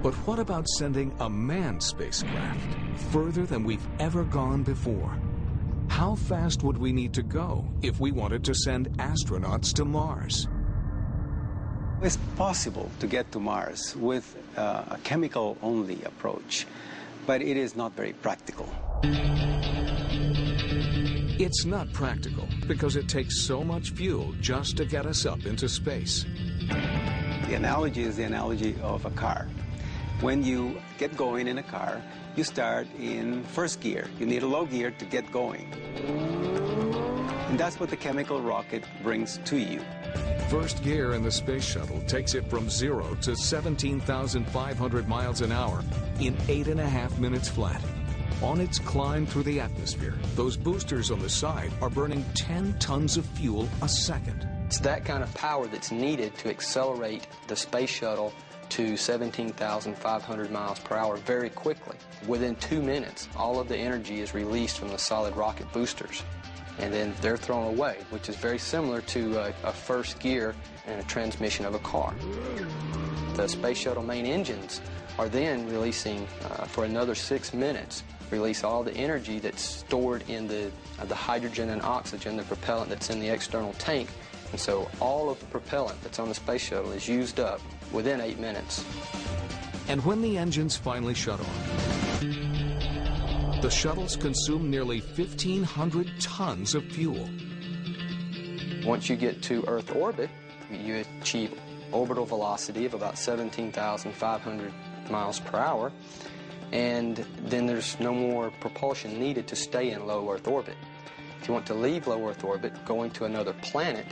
But what about sending a manned spacecraft further than we've ever gone before? How fast would we need to go if we wanted to send astronauts to Mars? It's possible to get to Mars with a chemical-only approach, but it is not very practical. It's not practical because it takes so much fuel just to get us up into space. The analogy is the analogy of a car. When you get going in a car, you start in first gear. You need a low gear to get going. And that's what the chemical rocket brings to you. First gear in the space shuttle takes it from 0 to 17,500 miles an hour in 8.5 minutes flat. On its climb through the atmosphere, those boosters on the side are burning 10 tons of fuel a second. It's that kind of power that's needed to accelerate the space shuttle to 17,500 miles per hour very quickly. Within 2 minutes, all of the energy is released from the solid rocket boosters, and then they're thrown away, which is very similar to a first gear in a transmission of a car. The space shuttle main engines are then releasing, for another 6 minutes, release all the energy that's stored in the hydrogen and oxygen, the propellant that's in the external tank. And so all of the propellant that's on the space shuttle is used up within 8 minutes. And when the engines finally shut off, the shuttles consume nearly 1,500 tons of fuel. Once you get to Earth orbit, you achieve orbital velocity of about 17,500 miles per hour, and then there's no more propulsion needed to stay in low Earth orbit. If you want to leave low Earth orbit, going to another planet,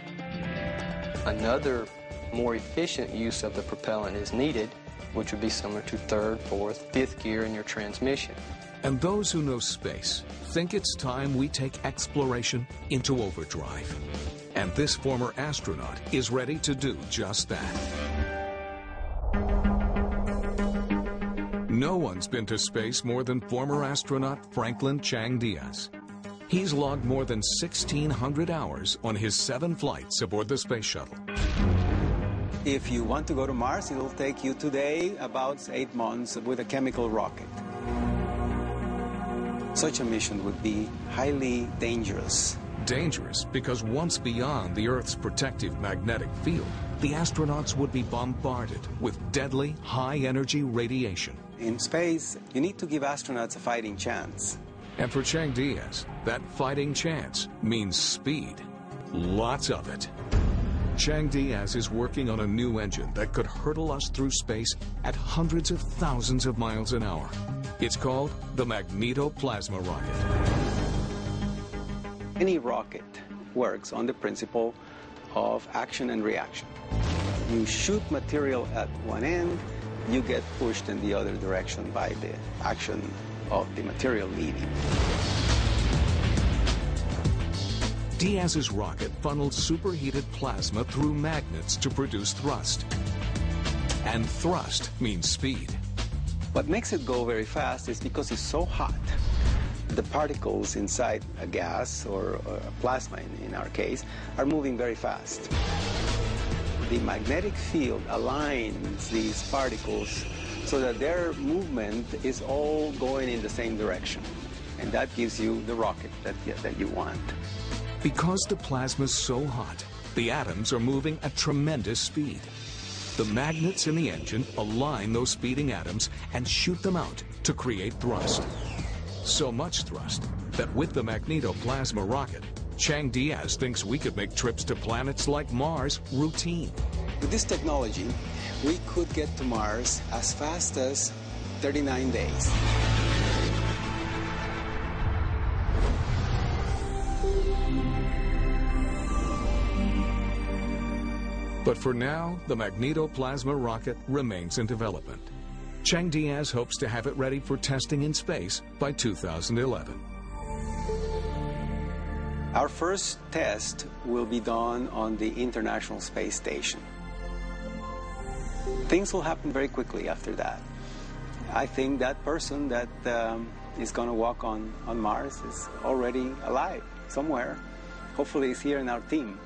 another more efficient use of the propellant is needed, which would be similar to third, fourth, fifth gear in your transmission. And those who know space think it's time we take exploration into overdrive. And this former astronaut is ready to do just that. No one's been to space more than former astronaut Franklin Chang Diaz. He's logged more than 1,600 hours on his 7 flights aboard the space shuttle. If you want to go to Mars, it'll take you today about 8 months with a chemical rocket. Such a mission would be highly dangerous. Dangerous because once beyond the Earth's protective magnetic field, the astronauts would be bombarded with deadly, high-energy radiation. In space, you need to give astronauts a fighting chance. And for Chang Diaz, that fighting chance means speed. Lots of it. Chang Diaz is working on a new engine that could hurtle us through space at hundreds of thousands of miles an hour. It's called the Magnetoplasma rocket. Any rocket works on the principle of action and reaction. You shoot material at one end, you get pushed in the other direction by the action of the material leaving. Diaz's rocket funnels superheated plasma through magnets to produce thrust. And thrust means speed. What makes it go very fast is because it's so hot. The particles inside a gas or a plasma, in our case, are moving very fast. The magnetic field aligns these particles so that their movement is all going in the same direction. And that gives you the rocket that you want. Because the plasma's so hot, the atoms are moving at tremendous speed. The magnets in the engine align those speeding atoms and shoot them out to create thrust. So much thrust that with the Magnetoplasma rocket, Chang Diaz thinks we could make trips to planets like Mars routine. With this technology, we could get to Mars as fast as 39 days. But for now, the Magnetoplasma rocket remains in development. Chang Diaz hopes to have it ready for testing in space by 2011. Our first test will be done on the International Space Station. Things will happen very quickly after that. I think that person that is going to walk on Mars is already alive somewhere. Hopefully he's here in our team.